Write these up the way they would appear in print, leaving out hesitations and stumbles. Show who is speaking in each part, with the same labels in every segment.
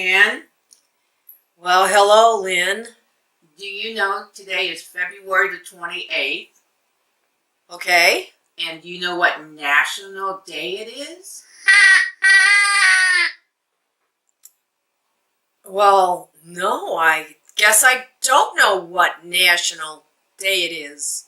Speaker 1: Ann.
Speaker 2: Well, hello, Lynn.
Speaker 1: Do you know today is February the 28th?
Speaker 2: Okay.
Speaker 1: And do you know what national day it is?
Speaker 2: Well, no, I guess I don't know what national day it is.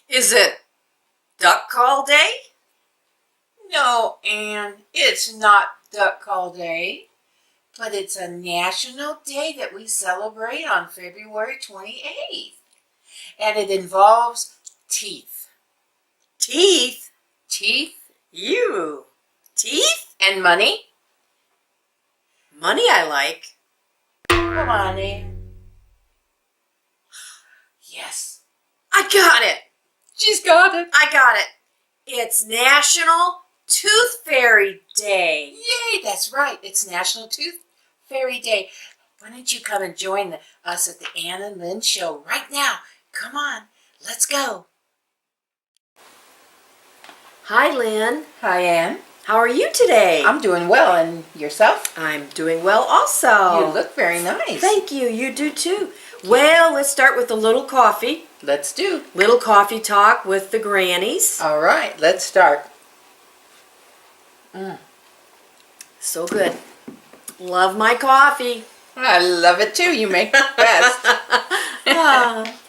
Speaker 2: Is it Duck Call Day?
Speaker 1: No, Ann, it's not Duck Call Day, but it's a national day that we celebrate on February 28th. And it involves teeth.
Speaker 2: Teeth?
Speaker 1: Teeth
Speaker 2: You. Teeth?
Speaker 1: and money.
Speaker 2: Money I like.
Speaker 1: Come on, Ann. Yes.
Speaker 2: I got it.
Speaker 1: She's got it.
Speaker 2: I got it. It's National Tooth Fairy Day.
Speaker 1: Yay, that's right. It's National Tooth Fairy Day. Why don't you come and join us at the Ann and Lynn show right now? Come on, let's go.
Speaker 2: Hi, Lynn.
Speaker 1: Hi, Ann.
Speaker 2: How are you today?
Speaker 1: I'm doing well, and yourself?
Speaker 2: I'm doing well also.
Speaker 1: You look very nice.
Speaker 2: Thank you. You do too. Well, let's start with a little coffee.
Speaker 1: Let's do.
Speaker 2: Little coffee talk with the grannies.
Speaker 1: All right, let's start.
Speaker 2: So good. Love my coffee.
Speaker 1: I love it too. You make it best.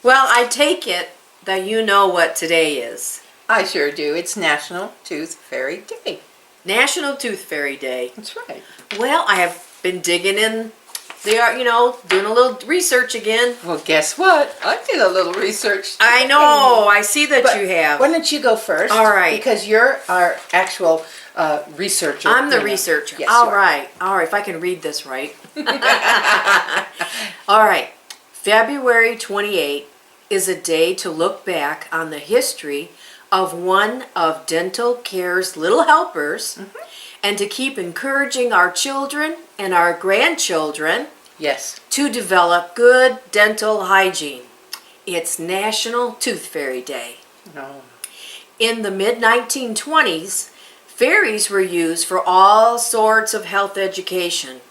Speaker 2: Well, I take it that you know what today is.
Speaker 1: I sure do. It's National Tooth Fairy Day.
Speaker 2: National Tooth Fairy Day.
Speaker 1: That's right.
Speaker 2: Well, I have been digging in. They are, doing a little research again.
Speaker 1: Well, guess what? I did a little research.
Speaker 2: I know. I see that
Speaker 1: But
Speaker 2: you have.
Speaker 1: Why don't you go first?
Speaker 2: All right.
Speaker 1: Because you're our actual researcher.
Speaker 2: I'm the
Speaker 1: you know.
Speaker 2: researcher.
Speaker 1: Yes,
Speaker 2: All
Speaker 1: you are.
Speaker 2: right. All right. If I can read this right. All right. February 28th is a day to look back on the history of one of dental care's little helpers and to keep encouraging our children and our grandchildren
Speaker 1: Yes.
Speaker 2: to develop good dental hygiene. It's National Tooth Fairy Day.
Speaker 1: No.
Speaker 2: In the mid-1920s, fairies were used for all sorts of health education,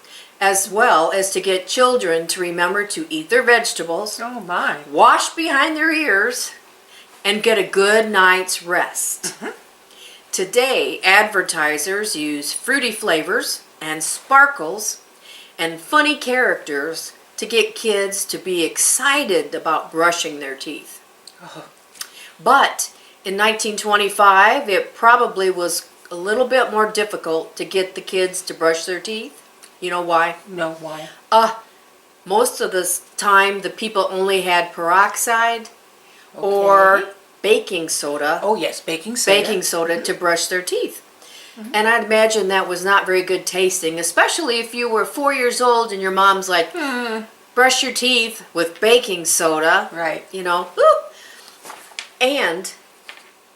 Speaker 2: as well as to get children to remember to eat their vegetables,
Speaker 1: Oh my.
Speaker 2: wash behind their ears, and get a good night's rest. Today, advertisers use fruity flavors and sparkles and funny characters to get kids to be excited about brushing their teeth.
Speaker 1: Oh.
Speaker 2: But in 1925, it probably was a little bit more difficult to get the kids to brush their teeth. You know why?
Speaker 1: No, why?
Speaker 2: Most of the time, the people only had peroxide or
Speaker 1: Okay.
Speaker 2: baking soda.
Speaker 1: Oh yes, baking soda.
Speaker 2: Baking soda to brush their teeth. And I'd imagine that was not very good tasting, especially if you were 4 years old and your mom's like, brush your teeth with baking soda.
Speaker 1: Right.
Speaker 2: Ooh. And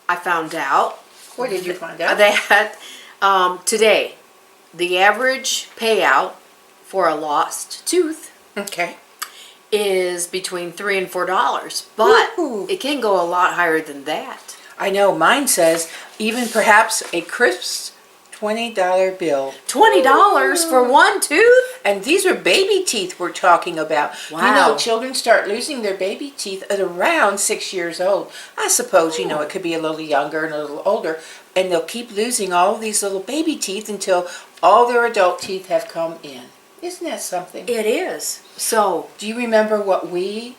Speaker 2: I found out
Speaker 1: What did you find out?
Speaker 2: that today, the average payout for a lost tooth
Speaker 1: Okay.
Speaker 2: is between $3 and $4, but
Speaker 1: Ooh.
Speaker 2: it can go a lot higher than that.
Speaker 1: I know. Mine says even perhaps a crisp $20 bill.
Speaker 2: $20 for one tooth?
Speaker 1: And these are baby teeth we're talking about. You
Speaker 2: Wow.
Speaker 1: know, children start losing their baby teeth at around 6 years old. I suppose, it could be a little younger and a little older. And they'll keep losing all of these little baby teeth until all their adult teeth have come in. Isn't that something?
Speaker 2: It is. So,
Speaker 1: Do you remember what we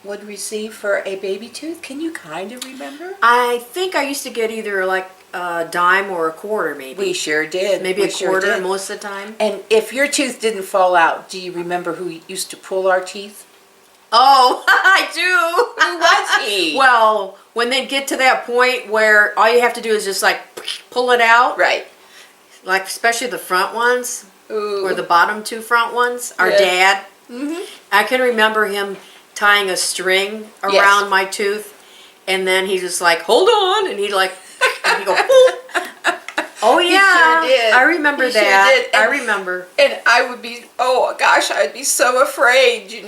Speaker 1: would receive for a baby tooth? Can you kind of remember?
Speaker 2: I think I used to get either like a dime or a quarter, maybe.
Speaker 1: We sure did.
Speaker 2: Maybe
Speaker 1: We
Speaker 2: a
Speaker 1: sure
Speaker 2: quarter
Speaker 1: did.
Speaker 2: most of the time.
Speaker 1: And if your tooth didn't fall out, do you remember who used to pull our teeth?
Speaker 2: Oh, I do.
Speaker 1: Who was he?
Speaker 2: Well, when they get to that point where all you have to do is just like pull it out,
Speaker 1: Right.
Speaker 2: like especially the front ones,
Speaker 1: Ooh.
Speaker 2: or the bottom two front ones, our
Speaker 1: Yes.
Speaker 2: dad.
Speaker 1: Mm-hmm.
Speaker 2: I can remember him tying a string around
Speaker 1: Yes.
Speaker 2: my tooth, and then he just like, hold on, and he'd like, and he'd go, boop. Oh yeah,
Speaker 1: sure did.
Speaker 2: I remember
Speaker 1: He sure
Speaker 2: that.
Speaker 1: did.
Speaker 2: I
Speaker 1: And-
Speaker 2: remember.
Speaker 1: And I would be, oh gosh, I'd be so afraid, because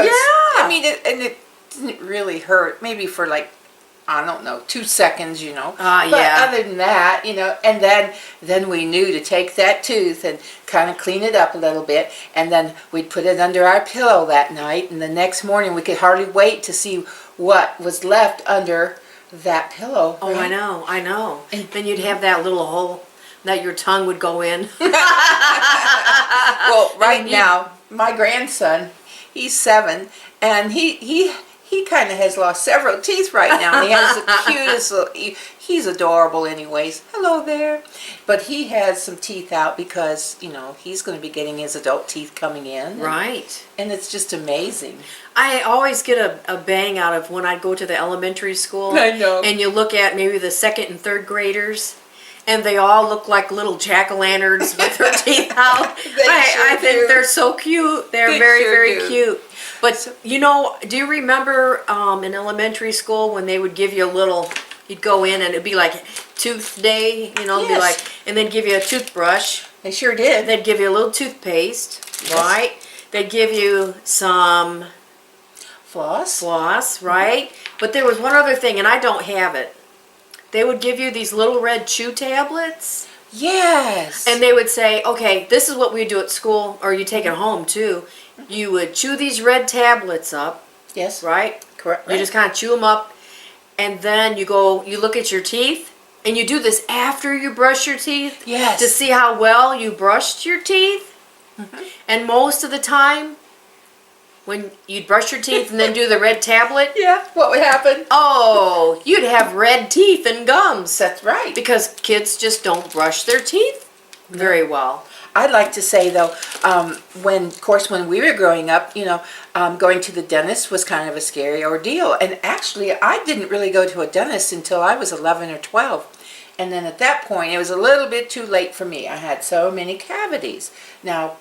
Speaker 2: yeah.
Speaker 1: I mean, it didn't really hurt. Maybe for like I don't know, 2 seconds, But
Speaker 2: Yeah.
Speaker 1: other than that, and then we knew to take that tooth and kind of clean it up a little bit, and then we'd put it under our pillow that night, and the next morning we could hardly wait to see what was left under that pillow.
Speaker 2: Oh,
Speaker 1: right?
Speaker 2: I know. And then you'd have that little hole that your tongue would go in.
Speaker 1: Well, right
Speaker 2: And you-
Speaker 1: now, my grandson, he's 7, and he kind of has lost several teeth right now. And he has the cutest little, he's adorable anyways. Hello there. But he has some teeth out because, he's going to be getting his adult teeth coming in.
Speaker 2: Right.
Speaker 1: And it's just amazing.
Speaker 2: I always get a bang out of when I go to the elementary school.
Speaker 1: I know.
Speaker 2: And you look at maybe the 2nd and 3rd graders, and they all look like little jack-o'-lanterns with their teeth out. I think
Speaker 1: do.
Speaker 2: they're so cute. They're
Speaker 1: They
Speaker 2: very,
Speaker 1: sure
Speaker 2: very
Speaker 1: do.
Speaker 2: cute. But, do you remember in elementary school when they would give you a little, you'd go in and it'd be like tooth day, it'd be
Speaker 1: Yes.
Speaker 2: like, and they'd give you a toothbrush.
Speaker 1: They sure did.
Speaker 2: They'd give you a little toothpaste, right? They'd give you some floss, right? But there was one other thing, and I don't have it. They would give you these little red chew tablets,
Speaker 1: Yes.
Speaker 2: and they would say, okay, this is what we do at school, or you take it home too. You would chew these red tablets up,
Speaker 1: yes.
Speaker 2: right?
Speaker 1: Correct.
Speaker 2: You just kind of chew them up, and then you look at your teeth, and you do this after you brush your teeth
Speaker 1: Yes.
Speaker 2: to see how well you brushed your teeth. And most of the time, when you'd brush your teeth and then do the red tablet,
Speaker 1: Yeah. What would happen?
Speaker 2: oh, you'd have red teeth and gums
Speaker 1: That's right.
Speaker 2: because kids just don't brush their teeth very well.
Speaker 1: I'd like to say though, when we were growing up, going to the dentist was kind of a scary ordeal. And actually, I didn't really go to a dentist until I was 11 or 12. And then at that point, it was a little bit too late for me. I had so many cavities. Now,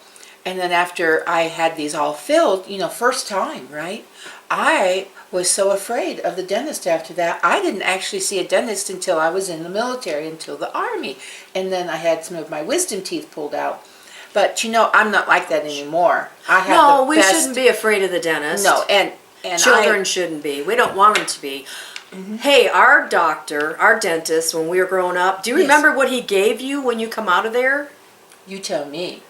Speaker 1: and then after I had these all filled, first time, right? I was so afraid of the dentist after that. I didn't actually see a dentist until I was in the military, until the Army. And then I had some of my wisdom teeth pulled out. But I'm not like that anymore. I have
Speaker 2: No,
Speaker 1: the
Speaker 2: we
Speaker 1: best.
Speaker 2: shouldn't be afraid of the dentist.
Speaker 1: No, and
Speaker 2: Children shouldn't be. We don't want them to be. Hey, our doctor, our dentist, when we were growing up, do you
Speaker 1: Yes.
Speaker 2: remember what he gave you when you come out of there?
Speaker 1: You tell me.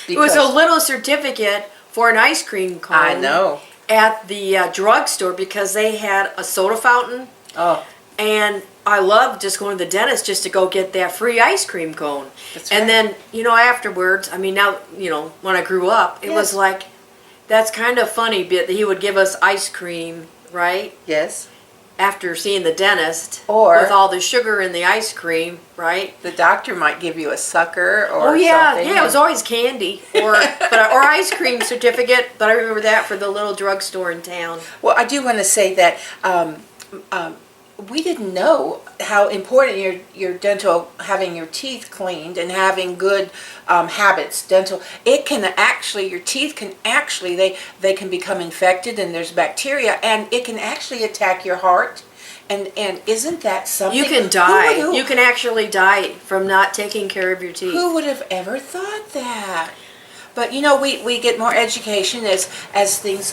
Speaker 2: It was a
Speaker 1: Because-
Speaker 2: little certificate for an ice cream cone.
Speaker 1: I know.
Speaker 2: At the drugstore because they had a soda fountain,
Speaker 1: Oh,
Speaker 2: and I loved just going to the dentist just to go get that free ice cream cone.
Speaker 1: That's
Speaker 2: And
Speaker 1: right.
Speaker 2: then, afterwards, now, when I grew up, it was
Speaker 1: Yes.
Speaker 2: like, that's kind of funny, but he would give us ice cream, right?
Speaker 1: yes.
Speaker 2: After seeing the dentist.
Speaker 1: Or-
Speaker 2: with all the sugar in the ice cream, right?
Speaker 1: The doctor might give you a sucker or
Speaker 2: Oh yeah,
Speaker 1: something.
Speaker 2: yeah. It was always candy or or ice cream certificate. But I remember that for the little drugstore in town.
Speaker 1: Well, I do want to say that we didn't know how important your dental, having your teeth cleaned and having good habits, dental. It can actually, your teeth can actually, they can become infected and there's bacteria and it can actually attack your heart. And isn't that something?
Speaker 2: You can die.
Speaker 1: Who
Speaker 2: You can actually die from not taking care of your teeth.
Speaker 1: Who would have ever thought that? But we get more education as things,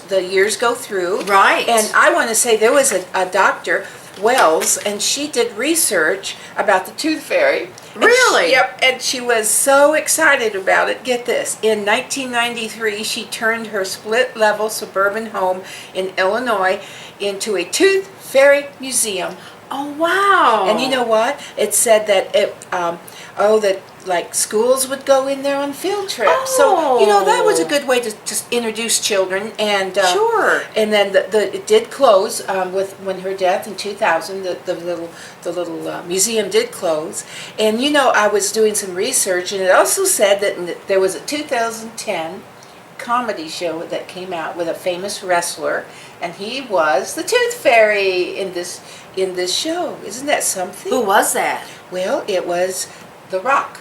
Speaker 1: the years go through.
Speaker 2: Right.
Speaker 1: And I want to say there was a doctor, Wells, and she did research about the tooth fairy. And
Speaker 2: Really?
Speaker 1: Yep. And she was so excited about it. Get this. In 1993, she turned her split-level suburban home in Illinois into a tooth fairy museum.
Speaker 2: Oh wow.
Speaker 1: And you know what? It said that that like schools would go in there on field trips. So that was a good way to just introduce children. And
Speaker 2: Sure.
Speaker 1: And then it did close when her death in 2000. The little museum did close. And I was doing some research, and it also said that there was a 2010 comedy show that came out with a famous wrestler, and he was the Tooth Fairy in this show. Isn't that something?
Speaker 2: Who was that?
Speaker 1: Well, it was The Rock.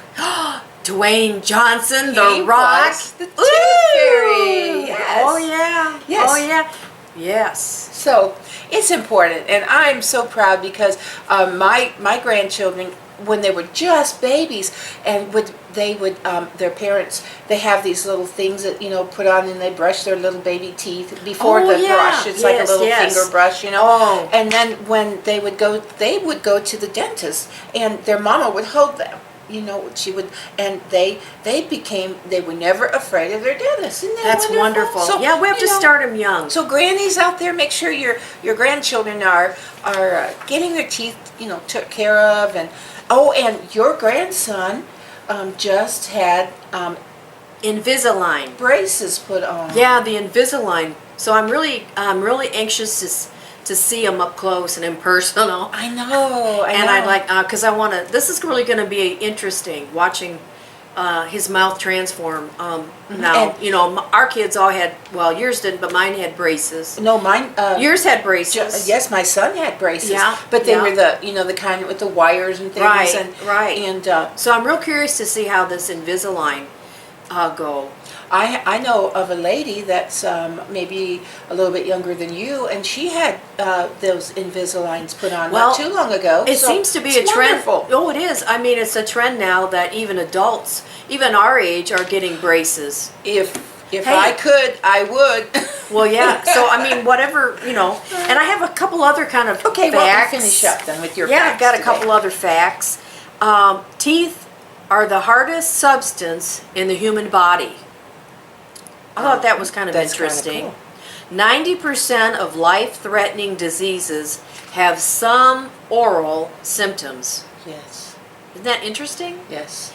Speaker 2: Dwayne Johnson,
Speaker 1: He
Speaker 2: The Rock.
Speaker 1: was the Tooth Fairy. Yes.
Speaker 2: Oh yeah.
Speaker 1: Yes.
Speaker 2: Oh yeah. Yes.
Speaker 1: So it's important, and I'm so proud because my grandchildren when they were just babies, and they would their parents, they have these little things that put on, and they brush their little baby teeth before
Speaker 2: Oh,
Speaker 1: the
Speaker 2: yeah.
Speaker 1: brush. It's like a
Speaker 2: Yes,
Speaker 1: little
Speaker 2: yes.
Speaker 1: finger brush,
Speaker 2: Oh.
Speaker 1: And then when they would go to the dentist, and their mama would hold them. She would, and they were never afraid of their dentist. Isn't that
Speaker 2: That's wonderful.
Speaker 1: So,
Speaker 2: yeah, we have to start them young.
Speaker 1: So grannies out there, make sure your grandchildren are getting their teeth took care of, and your grandson just had
Speaker 2: Invisalign.
Speaker 1: braces put on.
Speaker 2: Yeah, the Invisalign. So I'm really anxious to see him up close and impersonal.
Speaker 1: I know.
Speaker 2: And I'd like, because I want to, this is really going to be interesting, watching his mouth transform. Now,
Speaker 1: And-
Speaker 2: our kids all had, well, yours didn't, but mine had braces.
Speaker 1: No, mine.
Speaker 2: Yours had braces.
Speaker 1: Yes, my son had braces.
Speaker 2: Yeah,
Speaker 1: but they
Speaker 2: yeah.
Speaker 1: were the kind with the wires and things.
Speaker 2: Right,
Speaker 1: and,
Speaker 2: right.
Speaker 1: And
Speaker 2: So I'm real curious to see how this Invisalign go.
Speaker 1: I know of a lady that's maybe a little bit younger than you, and she had those Invisaligns put on
Speaker 2: Well,
Speaker 1: not too long ago.
Speaker 2: It
Speaker 1: so
Speaker 2: seems to be a
Speaker 1: it's
Speaker 2: trend.
Speaker 1: wonderful.
Speaker 2: Oh, it is. I mean, it's a trend now that even adults, even our age, are getting braces.
Speaker 1: If
Speaker 2: Hey.
Speaker 1: I could, I would.
Speaker 2: Well, yeah. So I mean, whatever, And I have a couple other kind of
Speaker 1: Okay,
Speaker 2: facts.
Speaker 1: well, you finish up then with your
Speaker 2: Yeah,
Speaker 1: facts
Speaker 2: I've got a
Speaker 1: today.
Speaker 2: couple other facts. Teeth are the hardest substance in the human body. I thought that was kind of
Speaker 1: That's kinda
Speaker 2: interesting.
Speaker 1: cool.
Speaker 2: 90% of life-threatening diseases have some oral symptoms.
Speaker 1: Yes,
Speaker 2: Isn't that interesting?
Speaker 1: yes.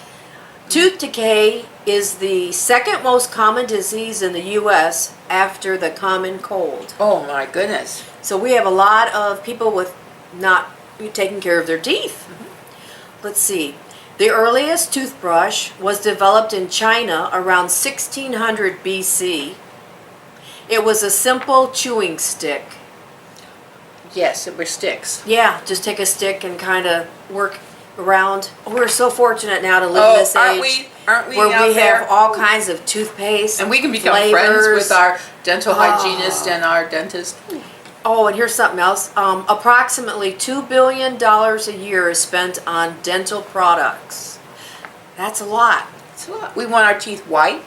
Speaker 2: Tooth decay is the second most common disease in the U.S. after the common cold.
Speaker 1: Oh my goodness.
Speaker 2: So we have a lot of people with not taking care of their teeth. Let's see. The earliest toothbrush was developed in China around 1600 BC. It was a simple chewing stick.
Speaker 1: Yes, it were sticks.
Speaker 2: Yeah, just take a stick and kind of work around. We're so fortunate now to live in this
Speaker 1: aren't
Speaker 2: age.
Speaker 1: we? Aren't we
Speaker 2: where
Speaker 1: out
Speaker 2: we
Speaker 1: there?
Speaker 2: have all kinds of toothpaste
Speaker 1: And we can become
Speaker 2: flavors.
Speaker 1: friends with our dental hygienist and our dentist.
Speaker 2: Oh, and here's something else. Approximately $2 billion a year is spent on dental products. That's a lot.
Speaker 1: It's a lot. We want our teeth white.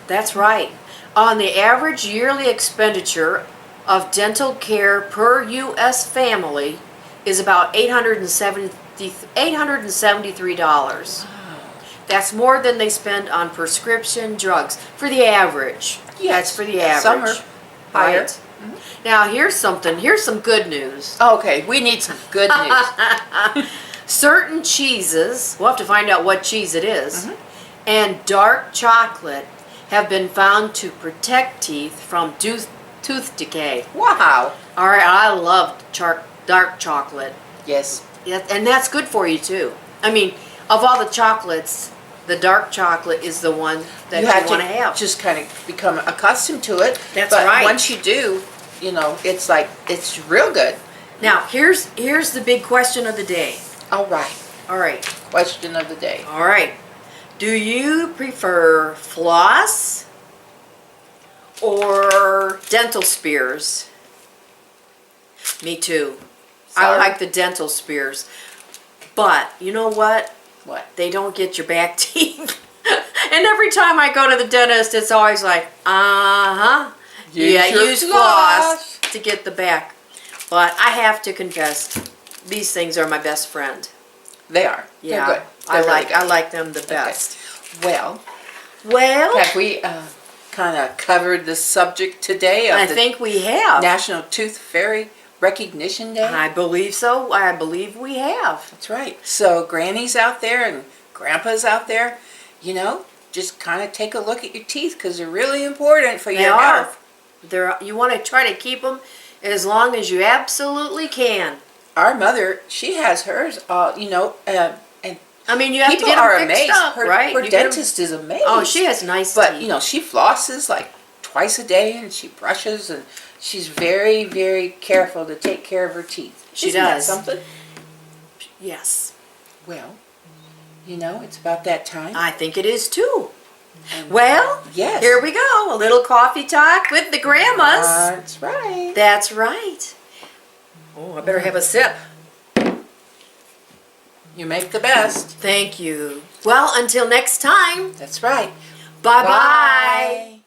Speaker 2: That's right. On the average yearly expenditure of dental care per U.S. family is about $873. That's more than they spend on prescription drugs for the average. That's for the average.
Speaker 1: Some are higher.
Speaker 2: Right? Now here's something. Here's some good news.
Speaker 1: Okay, we need some good news.
Speaker 2: Certain cheeses, we'll have to find out what cheese it is, and dark chocolate have been found to protect teeth from tooth decay.
Speaker 1: Wow.
Speaker 2: All right, I love dark chocolate.
Speaker 1: Yes.
Speaker 2: Yeah, and that's good for you too. I mean, of all the chocolates, the dark chocolate is the one that you want to have.
Speaker 1: Just kind of become accustomed to it.
Speaker 2: That's
Speaker 1: but
Speaker 2: right.
Speaker 1: once you do, it's like, it's real good.
Speaker 2: Now, here's the big question of the day.
Speaker 1: All right.
Speaker 2: All right.
Speaker 1: Question of the day.
Speaker 2: All right. Do you prefer floss or dental spears? Me too. I
Speaker 1: Sorry.
Speaker 2: like the dental spears. But you know what?
Speaker 1: What?
Speaker 2: They don't get your back teeth. And every time I go to the dentist, it's always like, use floss to get the back. But I have to confess, these things are my best friend.
Speaker 1: They are.
Speaker 2: Yeah,
Speaker 1: They're good. They're really good.
Speaker 2: I like them the best.
Speaker 1: Well,
Speaker 2: Well,
Speaker 1: have we kind of covered the subject today of
Speaker 2: I
Speaker 1: the
Speaker 2: think we have.
Speaker 1: National Tooth Fairy Recognition Day?
Speaker 2: I believe so. I believe we have.
Speaker 1: That's right. So grannies out there and grandpas out there, just kind of take a look at your teeth because they're really important for
Speaker 2: They
Speaker 1: your
Speaker 2: are.
Speaker 1: health.
Speaker 2: You want to try to keep them as long as you absolutely can.
Speaker 1: Our mother, she has hers, and
Speaker 2: I mean, you have
Speaker 1: people
Speaker 2: to get them
Speaker 1: are
Speaker 2: fixed
Speaker 1: amazed.
Speaker 2: up,
Speaker 1: Her,
Speaker 2: right?
Speaker 1: her
Speaker 2: You get 'em-
Speaker 1: dentist is amazed.
Speaker 2: Oh, she has nice
Speaker 1: But,
Speaker 2: teeth.
Speaker 1: she flosses like twice a day and she brushes and she's very, very careful to take care of her teeth.
Speaker 2: She
Speaker 1: Isn't that
Speaker 2: does.
Speaker 1: something?
Speaker 2: Yes,
Speaker 1: Well, it's about that time.
Speaker 2: I think it is too. Well,
Speaker 1: Yes.
Speaker 2: here we go. A little coffee talk with the grandmas.
Speaker 1: That's right.
Speaker 2: That's right. Oh, I better have a sip.
Speaker 1: You make the best.
Speaker 2: Thank you. Well, until next time,
Speaker 1: That's right.
Speaker 2: bye-bye.